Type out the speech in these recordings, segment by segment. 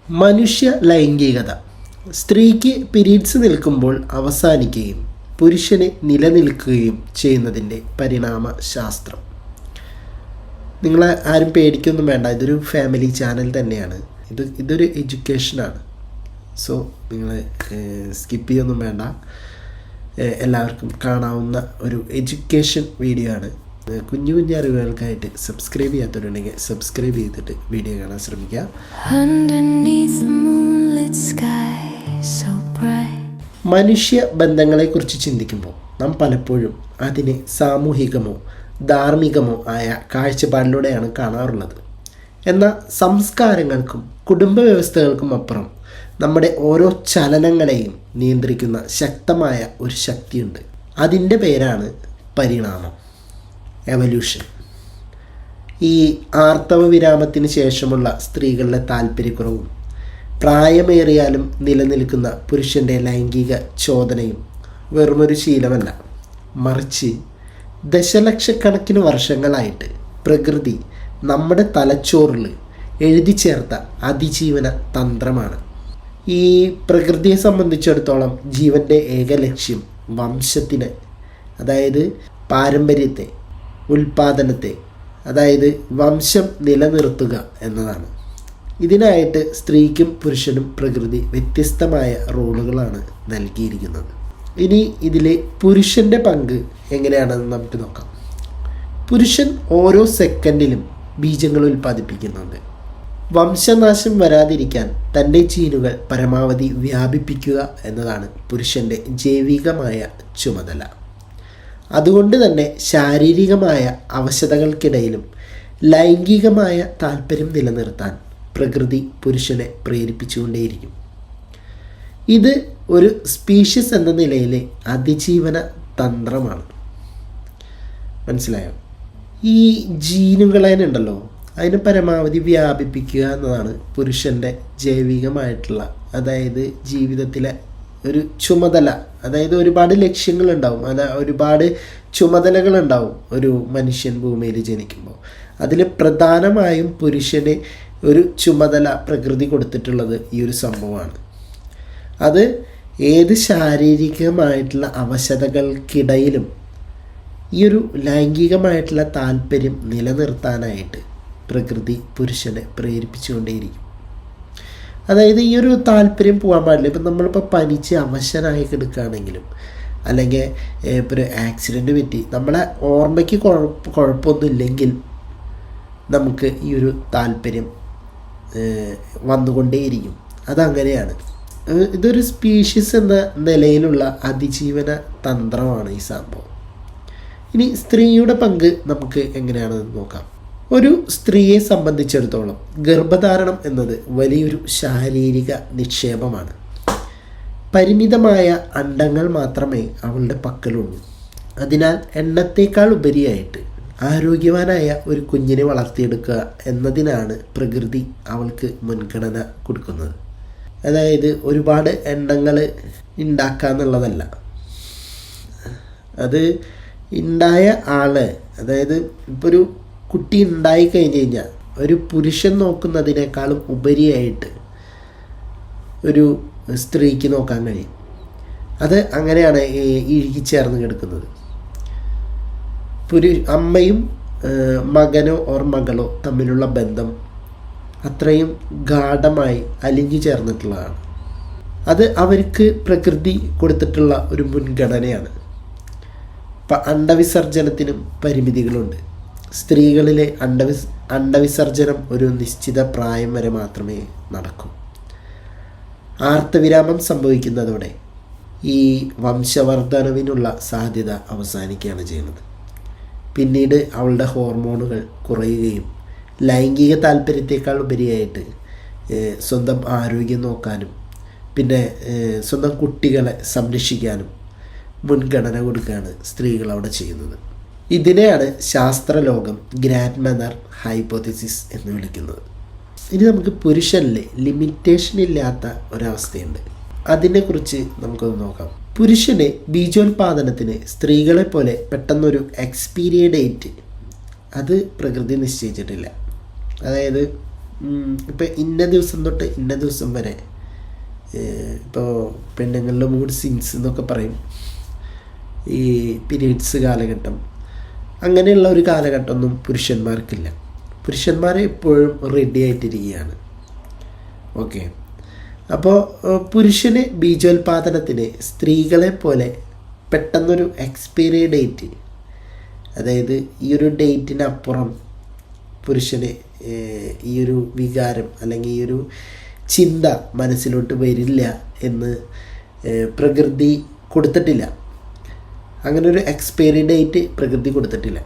മനുഷ്യ ലൈംഗികത. സ്ത്രീക്ക് പീരീഡ്സ് നിൽക്കുമ്പോൾ അവസാനിക്കുകയും പുരുഷന് നിലനിൽക്കുകയും ചെയ്യുന്നതിൻ്റെ പരിണാമശാസ്ത്രം. നിങ്ങൾ ആരും പേടിക്കൊന്നും വേണ്ട, ഇതൊരു ഫാമിലി ചാനൽ തന്നെയാണ്. ഇതൊരു എഡ്യൂക്കേഷനാണ്. സോ നിങ്ങൾ സ്കിപ്പ് ചെയ്യൊന്നും വേണ്ട, എല്ലാവർക്കും കാണാവുന്ന ഒരു എഡ്യൂക്കേഷൻ വീഡിയോ ആണ്. കുഞ്ഞു കുഞ്ഞു അറിവുകൾക്കായിട്ട് സബ്സ്ക്രൈബ് ചെയ്യാത്തവരുണ്ടെങ്കിൽ സബ്സ്ക്രൈബ് ചെയ്തിട്ട് വീഡിയോ കാണാൻ ശ്രമിക്കുക. മനുഷ്യ ബന്ധങ്ങളെക്കുറിച്ച് ചിന്തിക്കുമ്പോൾ നാം പലപ്പോഴും അതിനെ സാമൂഹികമോ ധാർമ്മികമോ ആയ കാഴ്ചപ്പാടിലൂടെയാണ് കാണാറുള്ളത്. എന്നാൽ സംസ്കാരങ്ങൾക്കും കുടുംബ വ്യവസ്ഥകൾക്കും അപ്പുറം നമ്മുടെ ഓരോ ചലനങ്ങളെയും നിയന്ത്രിക്കുന്ന ശക്തമായ ഒരു ശക്തിയുണ്ട്. അതിൻ്റെ പേരാണ് പരിണാമം, എവല്യൂഷൻ. ഈ ആർത്തവ വിരാമത്തിന് ശേഷമുള്ള സ്ത്രീകളുടെ താല്പര്യക്കുറവും പ്രായമേറിയാലും നിലനിൽക്കുന്ന പുരുഷൻ്റെ ലൈംഗിക ചോദനയും വെറുമൊരു ശീലമല്ല, മറിച്ച് ദശലക്ഷക്കണക്കിന് വർഷങ്ങളായിട്ട് പ്രകൃതി നമ്മുടെ തലച്ചോറിൽ എഴുതി ചേർത്ത അതിജീവന തന്ത്രമാണ്. ഈ പ്രകൃതിയെ സംബന്ധിച്ചിടത്തോളം ജീവൻ്റെ ഏക ലക്ഷ്യം വംശത്തിന്, അതായത് പാരമ്പര്യത്തെ, ഉൽപാദനത്തെ, അതായത് വംശം നിലനിർത്തുക എന്നതാണ്. ഇതിനായിട്ട് സ്ത്രീക്കും പുരുഷനും പ്രകൃതി വ്യത്യസ്തമായ റോളുകളാണ് നൽകിയിരിക്കുന്നത്. ഇനി ഇതിൽ പുരുഷൻ്റെ പങ്ക് എങ്ങനെയാണെന്ന് നമുക്ക് നോക്കാം. പുരുഷൻ ഓരോ സെക്കൻഡിലും ബീജങ്ങൾ ഉൽപ്പാദിപ്പിക്കുന്നുണ്ട്. വംശനാശം വരാതിരിക്കാൻ തൻ്റെ ജീനുകൾ പരമാവധി വ്യാപിപ്പിക്കുക എന്നതാണ് പുരുഷൻ്റെ ജൈവികമായ ചുമതല. അതുകൊണ്ട് തന്നെ ശാരീരികമായ അവശതകൾക്കിടയിലും ലൈംഗികമായ താല്പര്യം നിലനിർത്താൻ പ്രകൃതി പുരുഷനെ പ്രേരിപ്പിച്ചുകൊണ്ടേയിരിക്കും. ഇത് ഒരു സ്പീഷീസ് എന്ന നിലയിലെ അതിജീവന തന്ത്രമാണ്. മനസ്സിലായോ? ഈ ജീനുകളെ ഉണ്ടല്ലോ, അതിനെ പരമാവധി വ്യാപിപ്പിക്കുക എന്നതാണ് പുരുഷൻ്റെ ജൈവികമായിട്ടുള്ള, അതായത് ജീവിതത്തിലെ ഒരു ചുമതല. അതായത് ഒരുപാട് ലക്ഷ്യങ്ങളുണ്ടാവും, ഒരുപാട് ചുമതലകളുണ്ടാവും ഒരു മനുഷ്യൻ ഭൂമിയിൽ ജനിക്കുമ്പോൾ. അതിൽ പ്രധാനമായും പുരുഷന് ഒരു ചുമതല പ്രകൃതി കൊടുത്തിട്ടുള്ളത് ഈ ഒരു സംഭവമാണ്. അത് ഏത് ശാരീരികമായിട്ടുള്ള അവശതകൾക്കിടയിലും ഈ ഒരു ലൈംഗികമായിട്ടുള്ള താല്പര്യം നിലനിർത്താനായിട്ട് പ്രകൃതി പുരുഷനെ പ്രേരിപ്പിച്ചുകൊണ്ടേയിരിക്കും. അതായത് ഈ ഒരു താല്പര്യം പോകാൻ പാടില്ല. ഇപ്പം നമ്മളിപ്പോൾ പനിച്ച് അവശനായി കിടക്കുകയാണെങ്കിലും, അല്ലെങ്കിൽ ഇപ്പോൾ ഒരു ആക്സിഡൻറ്റ് പറ്റി നമ്മളെ ഓർമ്മയ്ക്ക് കുഴപ്പമൊന്നുമില്ലെങ്കിൽ നമുക്ക് ഈ ഒരു താല്പര്യം വന്നുകൊണ്ടേയിരിക്കും. അതങ്ങനെയാണ്. ഇതൊരു സ്പീഷീസ് എന്ന നിലയിലുള്ള അതിജീവന തന്ത്രമാണ് ഈ സംഭവം. ഇനി സ്ത്രീയുടെ പങ്ക് നമുക്ക് എങ്ങനെയാണെന്ന് നോക്കാം. ഒരു സ്ത്രീയെ സംബന്ധിച്ചിടത്തോളം ഗർഭധാരണം എന്നത് വലിയൊരു ശാരീരിക നിക്ഷേപമാണ്. പരിമിതമായ അണ്ഡങ്ങൾ മാത്രമേ അവളുടെ പക്കലുള്ളൂ. അതിനാൽ എണ്ണത്തേക്കാൾ ഉപരിയായിട്ട് ആരോഗ്യവാനായ ഒരു കുഞ്ഞിനെ വളർത്തിയെടുക്കുക എന്നതിനാണ് പ്രകൃതി അവൾക്ക് മുൻഗണന കൊടുക്കുന്നത്. അതായത് ഒരുപാട് എണ്ണങ്ങൾ ഉണ്ടാക്കുക എന്നുള്ളതല്ല. അത് ഉണ്ടായ ആള്, അതായത് ഇപ്പോൾ ഒരു കുട്ടി ഉണ്ടായി കഴിഞ്ഞ് കഴിഞ്ഞാൽ ഒരു പുരുഷൻ നോക്കുന്നതിനേക്കാളും ഉപരിയായിട്ട് ഒരു സ്ത്രീക്ക് നോക്കാൻ കഴിയും. അത് അങ്ങനെയാണ് ഇഴുകിച്ചേർന്ന് കിടക്കുന്നത്. അമ്മയും മകനോ ഓർ മകളോ തമ്മിലുള്ള ബന്ധം അത്രയും ഗാഢമായി അലിഞ്ഞു ചേർന്നിട്ടുള്ളതാണ്. അത് അവർക്ക് പ്രകൃതി കൊടുത്തിട്ടുള്ള ഒരു മുൻഗണനയാണ്. ഇപ്പം അണ്ടവിസർജനത്തിനും പരിമിതികളുണ്ട്. സ്ത്രീകളിലെ അണ്ടവിസർജനം ഒരു നിശ്ചിത പ്രായം വരെ മാത്രമേ നടക്കൂ. ആർത്തവിരാമം സംഭവിക്കുന്നതോടെ ഈ വംശവർദ്ധനവിനുള്ള സാധ്യത അവസാനിക്കുകയാണ് ചെയ്യുന്നത്. പിന്നീട് അവളുടെ ഹോർമോണുകൾ കുറയുകയും ലൈംഗിക താല്പര്യത്തെക്കാൾ ഉപരിയായിട്ട് സ്വന്തം ആരോഗ്യം നോക്കാനും പിന്നെ സ്വന്തം കുട്ടികളെ സംരക്ഷിക്കാനും മുൻഗണന കൊടുക്കുകയാണ് സ്ത്രീകൾ അവിടെ ചെയ്യുന്നത്. ഇതിനെയാണ് ശാസ്ത്രലോകം ഗ്രാൻഡ് മദർ ഹൈപ്പോത്തിസിസ് എന്ന് വിളിക്കുന്നത്. ഇനി നമുക്ക് പുരുഷനിലെ ലിമിറ്റേഷൻ ഇല്ലാത്ത ഒരവസ്ഥയുണ്ട്. അതിനെക്കുറിച്ച് നമുക്കൊന്ന് നോക്കാം. പുരുഷന് ബീജോൽപാദനത്തിന് സ്ത്രീകളെ പോലെ പെട്ടെന്നൊരു എക്സ്പീരിയ ഡേറ്റ് അത് പ്രകൃതി നിശ്ചയിച്ചിട്ടില്ല. അതായത് ഇപ്പോൾ ഇന്ന ദിവസം തൊട്ട് ഇന്ന ദിവസം വരെ, ഇപ്പോൾ പെണ്ണുങ്ങളുടെ മൂഡ് സിങ്സ് എന്നൊക്കെ പറയും, ഈ പീരീഡ്സ് കാലഘട്ടം, അങ്ങനെയുള്ള ഒരു കാലഘട്ടമൊന്നും പുരുഷന്മാർക്കില്ല. പുരുഷന്മാർ എപ്പോഴും റെഡി ആയിട്ടിരിക്കുകയാണ്. ഓക്കെ, അപ്പോൾ പുരുഷന് ബീജോൽപാദനത്തിന് സ്ത്രീകളെ പോലെ പെട്ടെന്നൊരു എക്സ്പയറി ഡേറ്റ്, അതായത് ഈ ഒരു ഡേറ്റിനപ്പുറം പുരുഷന് ഈ ഒരു വികാരം അല്ലെങ്കിൽ ഈ ഒരു ചിന്ത മനസ്സിലോട്ട് വരില്ല എന്ന് പ്രകൃതി കൊടുത്തിട്ടില്ല. അങ്ങനെ ഒരു എക്സ്പയറി ഡേറ്റ് പ്രകൃതി കൊടുത്തിട്ടില്ല.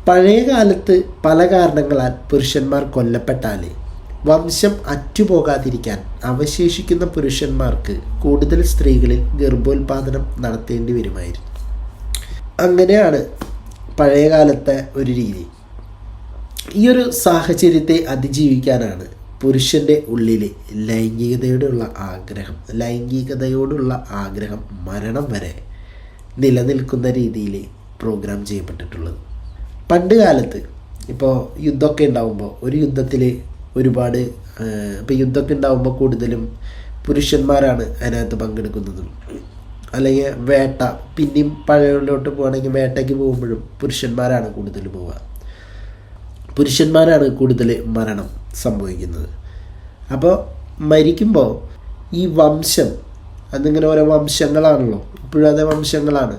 പഴയ കാലത്ത് പല കാരണങ്ങളാൽ പുരുഷന്മാർ കൊല്ലപ്പെട്ടാൽ വംശം അറ്റുപോകാതിരിക്കാൻ അവശേഷിക്കുന്ന പുരുഷന്മാർക്ക് കൂടുതൽ സ്ത്രീകളിൽ ഗർഭോൽപാദനം നടത്തേണ്ടി വരുമായിരുന്നു. അങ്ങനെയാണ് പഴയ കാലത്തെ ഒരു രീതി. ഈ ഒരു സാഹചര്യത്തെ അതിജീവിക്കാനാണ് പുരുഷൻ്റെ ഉള്ളിൽ ലൈംഗികതയോടുള്ള ആഗ്രഹം മരണം വരെ നിലനിൽക്കുന്ന രീതിയിൽ പ്രോഗ്രാം ചെയ്യപ്പെട്ടിട്ടുള്ളത്. പണ്ട് കാലത്ത് ഇപ്പോൾ യുദ്ധമൊക്കെ ഉണ്ടാകുമ്പോൾ, ഒരു യുദ്ധത്തിൽ ഒരുപാട് ഇപ്പോൾ യുദ്ധമൊക്കെ ഉണ്ടാകുമ്പോൾ കൂടുതലും പുരുഷന്മാരാണ് അതിനകത്ത് പങ്കെടുക്കുന്നതും. അല്ലെങ്കിൽ വേട്ട, പിന്നെയും പഴയതിലോട്ട് പോകുകയാണെങ്കിൽ വേട്ടയ്ക്ക് പോകുമ്പോഴും പുരുഷന്മാരാണ് കൂടുതൽ പോവുക. പുരുഷന്മാരാണ് കൂടുതൽ മരണം സംഭവിക്കുന്നത്. അപ്പോൾ മരിക്കുമ്പോൾ ഈ വംശം, അതിങ്ങനെ ഓരോ വംശങ്ങളാണല്ലോ, ഇപ്പോഴും അതേ വംശങ്ങളാണ്.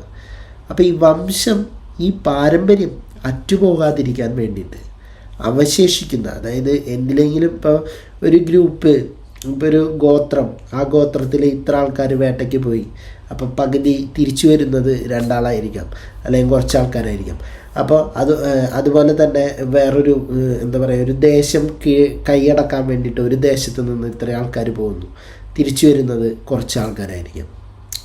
അപ്പോൾ ഈ വംശം, ഈ പാരമ്പര്യം അറ്റുപോകാതിരിക്കാൻ വേണ്ടിയിട്ട് അവശേഷിക്കുന്ന, അതായത് എന്തിലെങ്കിലും ഇപ്പോൾ ഒരു ഗ്രൂപ്പ്, ഇപ്പോൾ ഒരു ഗോത്രം, ആ ഗോത്രത്തിൽ ഇത്ര ആൾക്കാർ വേട്ടയ്ക്ക് പോയി, അപ്പോൾ പകുതി തിരിച്ചു വരുന്നത് 2 ആളായിരിക്കാം, അല്ലെങ്കിൽ കുറച്ച് ആൾക്കാരായിരിക്കാം. അപ്പോൾ അതുപോലെ തന്നെ വേറൊരു എന്താ പറയുക, ഒരു ദേശം കൈയടക്കാൻ വേണ്ടിയിട്ട് ഒരു ദേശത്ത് നിന്ന് ഇത്ര ആൾക്കാർ പോകുന്നു, തിരിച്ചു വരുന്നത് കുറച്ച് ആൾക്കാരായിരിക്കാം.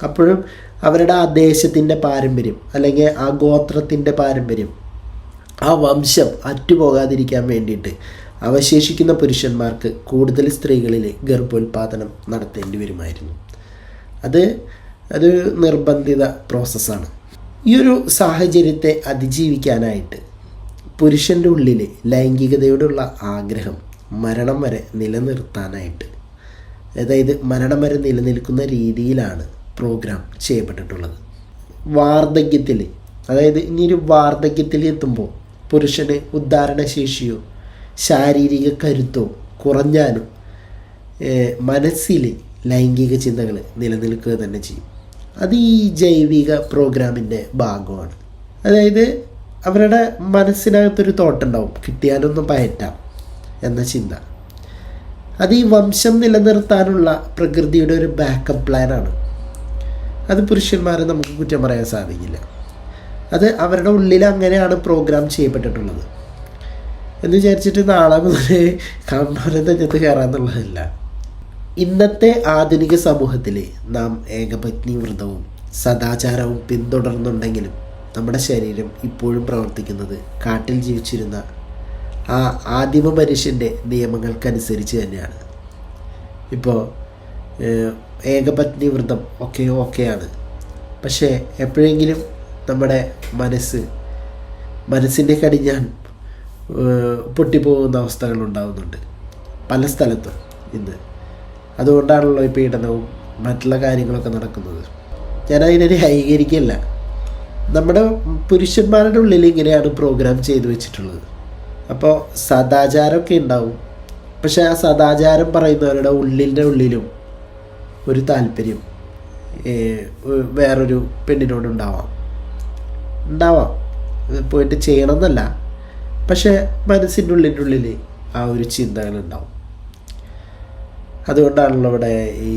അപ്പോഴും അവരുടെ ആ ദേശത്തിൻ്റെ പാരമ്പര്യം അല്ലെങ്കിൽ ആ ഗോത്രത്തിൻ്റെ പാരമ്പര്യം, ആ വംശം അറ്റുപോകാതിരിക്കാൻ വേണ്ടിയിട്ട് അവശേഷിക്കുന്ന പുരുഷന്മാർക്ക് കൂടുതൽ സ്ത്രീകളിൽ ഗർഭോൽപാദനം നടത്തേണ്ടി വരുമായിരുന്നു. അത് നിർബന്ധിത പ്രോസസ്സാണ്. ഈ ഒരു സാഹചര്യത്തെ അതിജീവിക്കാനായിട്ട് പുരുഷൻ്റെ ഉള്ളിൽ ലൈംഗികതയോടുള്ള ആഗ്രഹം മരണം വരെ നിലനിർത്താനായിട്ട്, അതായത് മരണം വരെ നിലനിൽക്കുന്ന രീതിയിലാണ് പ്രോഗ്രാം ചെയ്യപ്പെട്ടിട്ടുള്ളത്. വാർദ്ധക്യത്തിൽ, അതായത് ഇനിയൊരു വാർദ്ധക്യത്തിൽ എത്തുമ്പോൾ പുരുഷന് ഉദ്ധാരണശേഷിയോ ശാരീരിക കരുത്തോ കുറഞ്ഞാലും മനസ്സിൽ ലൈംഗിക ചിന്തകൾ നിലനിൽക്കുക തന്നെ ചെയ്യും. അത് ഈ ജൈവിക പ്രോഗ്രാമിൻ്റെ ഭാഗമാണ്. അതായത് അവരുടെ മനസ്സിനകത്തൊരു തോട്ടുണ്ടാവും, കിട്ടിയാലൊന്നും പയറ്റാം എന്ന ചിന്ത. അത് ഈ വംശം നിലനിർത്താനുള്ള പ്രകൃതിയുടെ ഒരു ബാക്കപ്പ് പ്ലാനാണ്. അത് പുരുഷന്മാരെ നമുക്ക് കുറ്റം പറയാൻ സാധിക്കില്ല. അത് അവരുടെ ഉള്ളിൽ അങ്ങനെയാണ് പ്രോഗ്രാം ചെയ്യപ്പെട്ടിട്ടുള്ളത് എന്ന് വിചാരിച്ചിട്ട് നാളെ മുതൽ കണ്ണൂരെ തെഞ്ഞത്ത് കയറാന്നുള്ളതല്ല. ഇന്നത്തെ ആധുനിക സമൂഹത്തിൽ നാം ഏകപത്നി വ്രതവും സദാചാരവും പിന്തുടർന്നുണ്ടെങ്കിലും നമ്മുടെ ശരീരം ഇപ്പോഴും പ്രവർത്തിക്കുന്നത് കാട്ടിൽ ജീവിച്ചിരുന്ന ആ ആദിമ മനുഷ്യൻ്റെ നിയമങ്ങൾക്കനുസരിച്ച് തന്നെയാണ്. ഇപ്പോൾ ഏകപത്നി വ്രതം ഓക്കെയാണ്, പക്ഷേ എപ്പോഴെങ്കിലും നമ്മുടെ മനസ്സിൻ്റെ കടിഞ്ഞാൻ പൊട്ടിപ്പോകുന്ന അവസ്ഥകൾ ഉണ്ടാകുന്നുണ്ട് പല സ്ഥലത്തും ഇന്ന്. അതുകൊണ്ടാണല്ലോ ഈ പീഡനവും മറ്റുള്ള കാര്യങ്ങളൊക്കെ നടക്കുന്നത്. ഞാനതിനെ ന്യായീകരിക്കില്ല. നമ്മുടെ പുരുഷന്മാരുടെ ഉള്ളിൽ ഇങ്ങനെയാണ് പ്രോഗ്രാം ചെയ്തു വെച്ചിട്ടുള്ളത്. അപ്പോൾ സദാചാരമൊക്കെ ഉണ്ടാവും, പക്ഷെ ആ സദാചാരം പറയുന്നവരുടെ ഉള്ളിലും ഒരു താല്പര്യം വേറൊരു പെണ്ണിനോടുണ്ടാവാം. പോയിട്ട് ചെയ്യണമെന്നല്ല, പക്ഷെ മനസ്സിൻ്റെ ഉള്ളിൽ ആ ഒരു ചിന്തകളുണ്ടാവും. അതുകൊണ്ടാണല്ലോ ഇവിടെ ഈ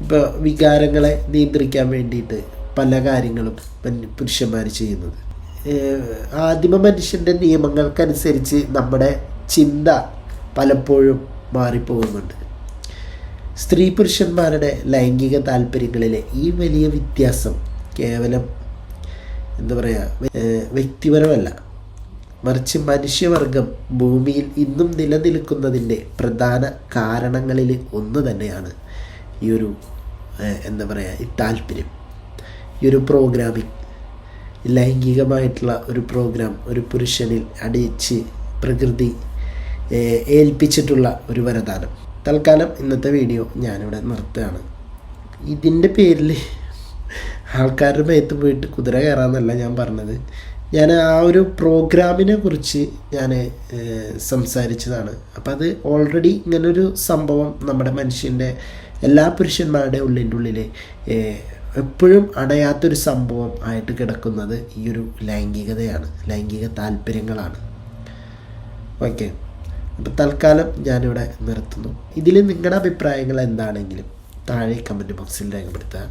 ഇപ്പോൾ വികാരങ്ങളെ നിയന്ത്രിക്കാൻ വേണ്ടിയിട്ട് പല കാര്യങ്ങളും പുരുഷന്മാർ ചെയ്യുന്നത്. ആദിമ മനുഷ്യൻ്റെ നിയമങ്ങൾക്കനുസരിച്ച് നമ്മുടെ ചിന്ത പലപ്പോഴും മാറിപ്പോകുന്നുണ്ട്. സ്ത്രീ പുരുഷന്മാരുടെ ലൈംഗിക താല്പര്യങ്ങളിലെ ഈ വലിയ വ്യത്യാസം കേവലം എന്താ പറയുക വ്യക്തിപരമല്ല, മറിച്ച് മനുഷ്യവർഗം ഭൂമിയിൽ ഇന്നും നിലനിൽക്കുന്നതിൻ്റെ പ്രധാന കാരണങ്ങളിൽ ഒന്ന് തന്നെയാണ് ഈ ഒരു എന്താ പറയുക ഈ താല്പര്യം, ഈ ഒരു പ്രോഗ്രാമിങ്. ലൈംഗികമായിട്ടുള്ള ഒരു പ്രോഗ്രാം ഒരു പുരുഷനിൽ അടിയിച്ച് പ്രകൃതി ഏൽപ്പിച്ചിട്ടുള്ള ഒരു വരദാനം. തൽക്കാലം ഇന്നത്തെ വീഡിയോ ഞാനിവിടെ നിർത്തുകയാണ്. ഇതിൻ്റെ പേരിൽ ആൾക്കാരുടെ മേത്ത് പോയിട്ട് കുതിര കയറാമെന്നല്ല ഞാൻ പറഞ്ഞത്. ഞാൻ ആ ഒരു പ്രോഗ്രാമിനെ കുറിച്ച് ഞാൻ സംസാരിച്ചതാണ്. അപ്പോൾ അത് ഓൾറെഡി ഇങ്ങനൊരു സംഭവം നമ്മുടെ മനുഷ്യൻ്റെ എല്ലാ പുരുഷന്മാരുടെ ഉള്ളിൽ എപ്പോഴും അടയാത്തൊരു സംഭവം ആയിട്ട് കിടക്കുന്നത് ഈ ഒരു ലൈംഗികതയാണ്, ലൈംഗിക താല്പര്യങ്ങളാണ്. ഓക്കെ, അപ്പോൾ തൽക്കാലം ഞാനിവിടെ നിർത്തുന്നു. ഇതിൽ നിങ്ങളുടെ അഭിപ്രായങ്ങൾ എന്താണെങ്കിലും താഴെ കമൻറ്റ് ബോക്സിൽ രേഖപ്പെടുത്തുക.